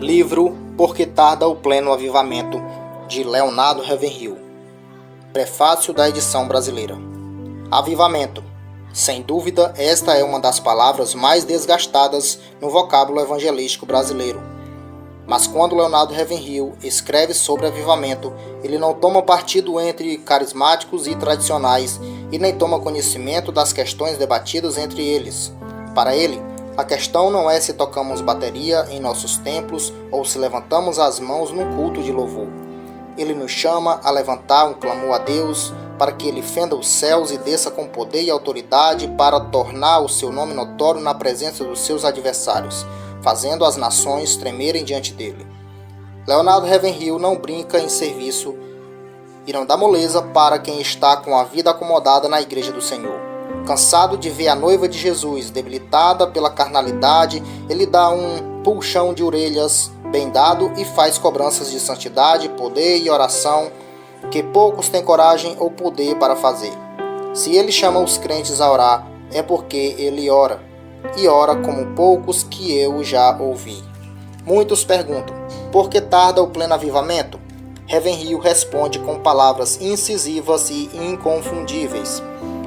Livro Porque Tarda o Pleno Avivamento, de Leonardo Ravenhill. Prefácio da edição brasileira. Avivamento. Sem dúvida, esta é uma das palavras mais desgastadas no vocábulo evangelístico brasileiro. Mas quando Leonardo Ravenhill escreve sobre avivamento, ele não toma partido entre carismáticos e tradicionais e nem toma conhecimento das questões debatidas entre eles. Para ele, a questão não é se tocamos bateria em nossos templos ou se levantamos as mãos num culto de louvor. Ele nos chama a levantar um clamor a Deus para que Ele fenda os céus e desça com poder e autoridade para tornar o seu nome notório na presença dos seus adversários, fazendo as nações tremerem diante dele. Leonardo Ravenhill não brinca em serviço e não dá moleza para quem está com a vida acomodada na igreja do Senhor. Cansado de ver a noiva de Jesus debilitada pela carnalidade, ele dá um puxão de orelhas bem dado e faz cobranças de santidade, poder e oração que poucos têm coragem ou poder para fazer. Se ele chama os crentes a orar, é porque ele ora, e ora como poucos que eu já ouvi. Muitos perguntam, por que tarda o pleno avivamento? Ravenhill responde com palavras incisivas e inconfundíveis.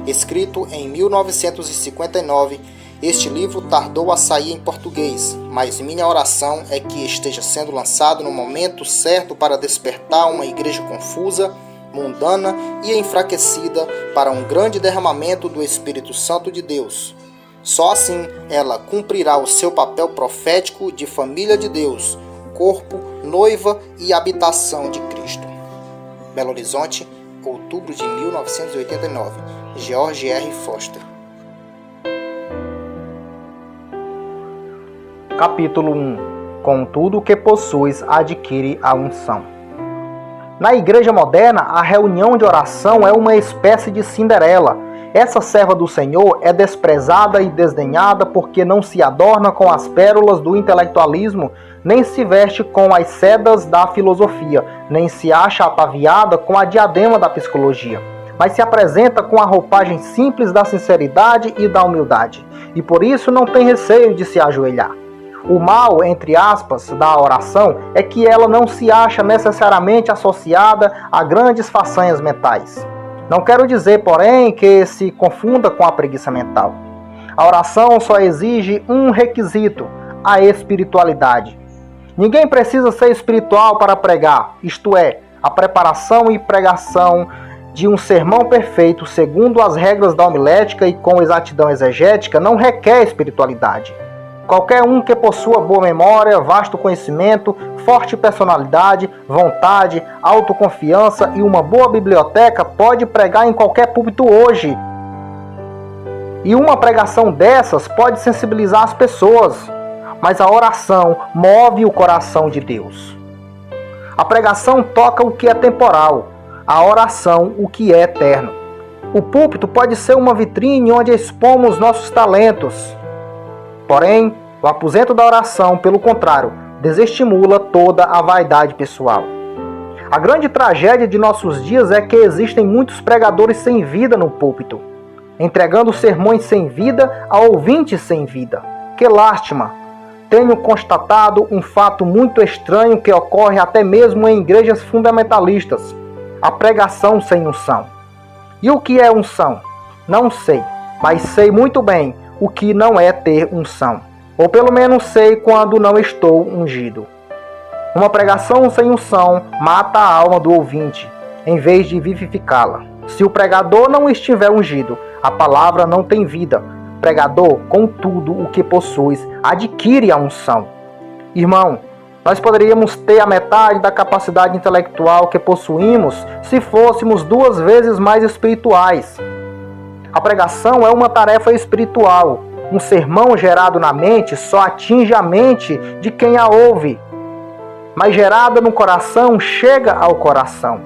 Escrito em 1959, este livro tardou a sair em português, mas minha oração é que esteja sendo lançado no momento certo para despertar uma igreja confusa, mundana e enfraquecida para um grande derramamento do Espírito Santo de Deus. Só assim ela cumprirá o seu papel profético de família de Deus, corpo, noiva e habitação de Cristo. Belo Horizonte, outubro de 1989. George R. Foster. Capítulo 1. Com tudo o que possuis, adquire a unção. Na igreja moderna, a reunião de oração é uma espécie de Cinderela. Essa serva do Senhor é desprezada e desdenhada porque não se adorna com as pérolas do intelectualismo, nem se veste com as sedas da filosofia, nem se acha ataviada com a diadema da psicologia, mas se apresenta com a roupagem simples da sinceridade e da humildade, e por isso não tem receio de se ajoelhar. O mal, entre aspas, da oração é que ela não se acha necessariamente associada a grandes façanhas mentais. Não quero dizer, porém, que se confunda com a preguiça mental. A oração só exige um requisito, a espiritualidade. Ninguém precisa ser espiritual para pregar, isto é, a preparação e pregação de um sermão perfeito segundo as regras da homilética e com exatidão exegética não requer espiritualidade. Qualquer um que possua boa memória, vasto conhecimento, forte personalidade, vontade, autoconfiança e uma boa biblioteca pode pregar em qualquer púlpito hoje. E uma pregação dessas pode sensibilizar as pessoas, mas a oração move o coração de Deus. A pregação toca o que é temporal, a oração o que é eterno. O púlpito pode ser uma vitrine onde expomos nossos talentos. Porém, o aposento da oração, pelo contrário, desestimula toda a vaidade pessoal. A grande tragédia de nossos dias é que existem muitos pregadores sem vida no púlpito, entregando sermões sem vida a ouvintes sem vida. Que lástima! Tenho constatado um fato muito estranho que ocorre até mesmo em igrejas fundamentalistas: a pregação sem unção. E o que é unção? Não sei, mas sei muito bem o que não é ter unção. Ou pelo menos sei quando não estou ungido. Uma pregação sem unção mata a alma do ouvinte, em vez de vivificá-la. Se o pregador não estiver ungido, a palavra não tem vida. Pregador, com tudo o que possuis, adquire a unção. Irmão, nós poderíamos ter a metade da capacidade intelectual que possuímos se fôssemos 2 vezes mais espirituais. A pregação é uma tarefa espiritual. Um sermão gerado na mente só atinge a mente de quem a ouve, mas gerada no coração chega ao coração.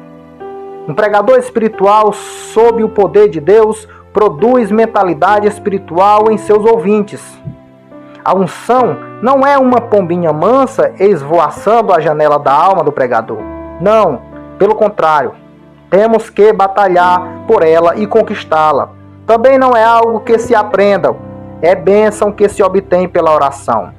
Um pregador espiritual, sob o poder de Deus, produz mentalidade espiritual em seus ouvintes. A unção não é uma pombinha mansa esvoaçando a janela da alma do pregador. Não, pelo contrário, temos que batalhar por ela e conquistá-la. Também não é algo que se aprenda, é bênção que se obtém pela oração.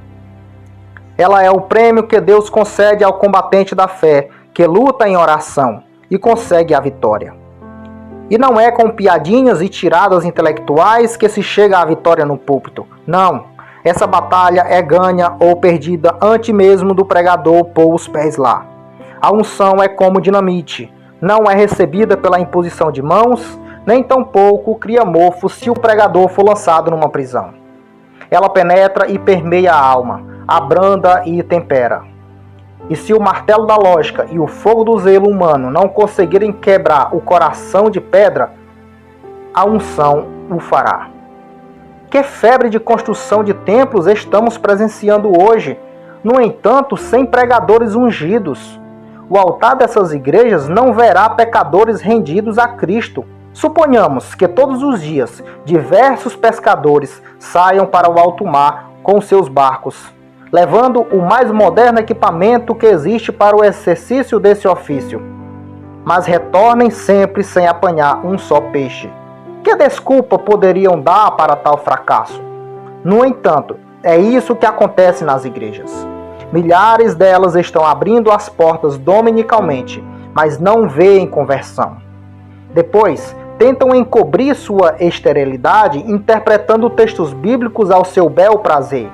Ela é o prêmio que Deus concede ao combatente da fé, que luta em oração e consegue a vitória. E não é com piadinhas e tiradas intelectuais que se chega à vitória no púlpito. Não, essa batalha é ganha ou perdida antes mesmo do pregador pôr os pés lá. A unção é como dinamite, não é recebida pela imposição de mãos, nem tampouco cria mofo se o pregador for lançado numa prisão. Ela penetra e permeia a alma, abranda e tempera. E se o martelo da lógica e o fogo do zelo humano não conseguirem quebrar o coração de pedra, a unção o fará. Que febre de construção de templos estamos presenciando hoje, no entanto, sem pregadores ungidos. O altar dessas igrejas não verá pecadores rendidos a Cristo. Suponhamos que todos os dias diversos pescadores saiam para o alto mar com seus barcos, levando o mais moderno equipamento que existe para o exercício desse ofício, mas retornem sempre sem apanhar um só peixe. Que desculpa poderiam dar para tal fracasso? No entanto, é isso que acontece nas igrejas. Milhares delas estão abrindo as portas dominicalmente, mas não veem conversão. Depois, tentam encobrir sua esterilidade interpretando textos bíblicos ao seu bel prazer.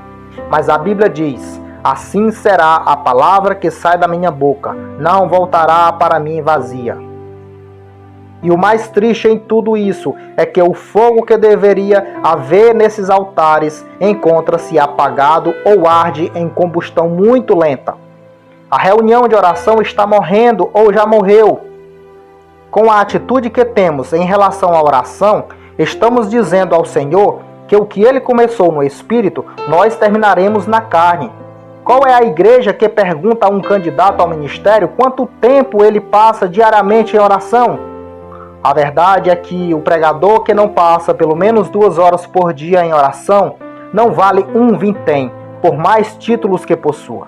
Mas a Bíblia diz: assim será a palavra que sai da minha boca, não voltará para mim vazia. E o mais triste em tudo isso é que o fogo que deveria haver nesses altares encontra-se apagado ou arde em combustão muito lenta. A reunião de oração está morrendo ou já morreu. Com a atitude que temos em relação à oração, estamos dizendo ao Senhor que o que Ele começou no Espírito, nós terminaremos na carne. Qual é a igreja que pergunta a um candidato ao ministério quanto tempo ele passa diariamente em oração? A verdade é que o pregador que não passa pelo menos 2 horas por dia em oração não vale um vintém, por mais títulos que possua.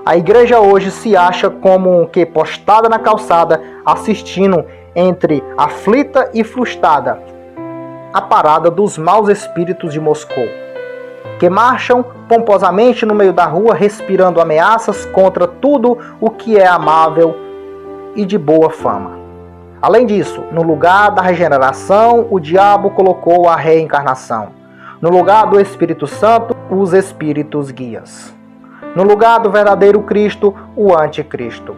A igreja hoje se acha como que postada na calçada, assistindo entre aflita e frustrada a parada dos maus espíritos de Moscou, que marcham pomposamente no meio da rua respirando ameaças contra tudo o que é amável e de boa fama. Além disso, no lugar da regeneração, o diabo colocou a reencarnação. No lugar do Espírito Santo, os espíritos guias. No lugar do verdadeiro Cristo, o anticristo.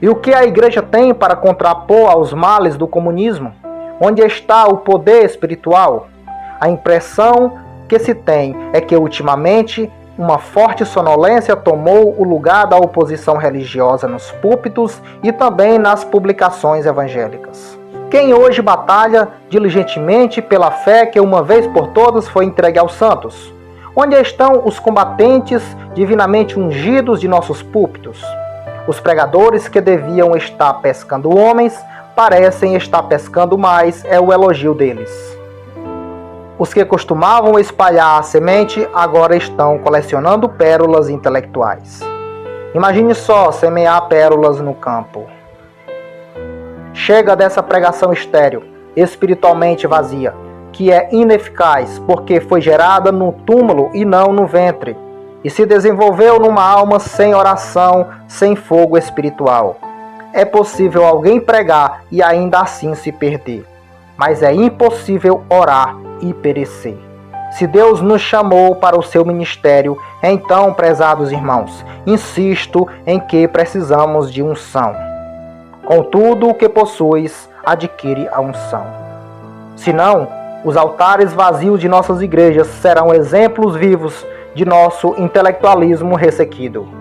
E o que a igreja tem para contrapor aos males do comunismo? Onde está o poder espiritual? A impressão que se tem é que ultimamente uma forte sonolência tomou o lugar da oposição religiosa nos púlpitos e também nas publicações evangélicas. Quem hoje batalha diligentemente pela fé que uma vez por todas foi entregue aos santos? Onde estão os combatentes divinamente ungidos de nossos púlpitos? Os pregadores que deviam estar pescando homens parecem estar pescando mais, é o elogio deles. Os que costumavam espalhar a semente agora estão colecionando pérolas intelectuais. Imagine só semear pérolas no campo. Chega dessa pregação estéril, espiritualmente vazia, que é ineficaz porque foi gerada no túmulo e não no ventre, e se desenvolveu numa alma sem oração, sem fogo espiritual. É possível alguém pregar e ainda assim se perder, mas é impossível orar e perecer. Se Deus nos chamou para o seu ministério, então, prezados irmãos, insisto em que precisamos de unção. Com tudo o que possuis, adquire a unção. Senão, os altares vazios de nossas igrejas serão exemplos vivos de nosso intelectualismo ressequido.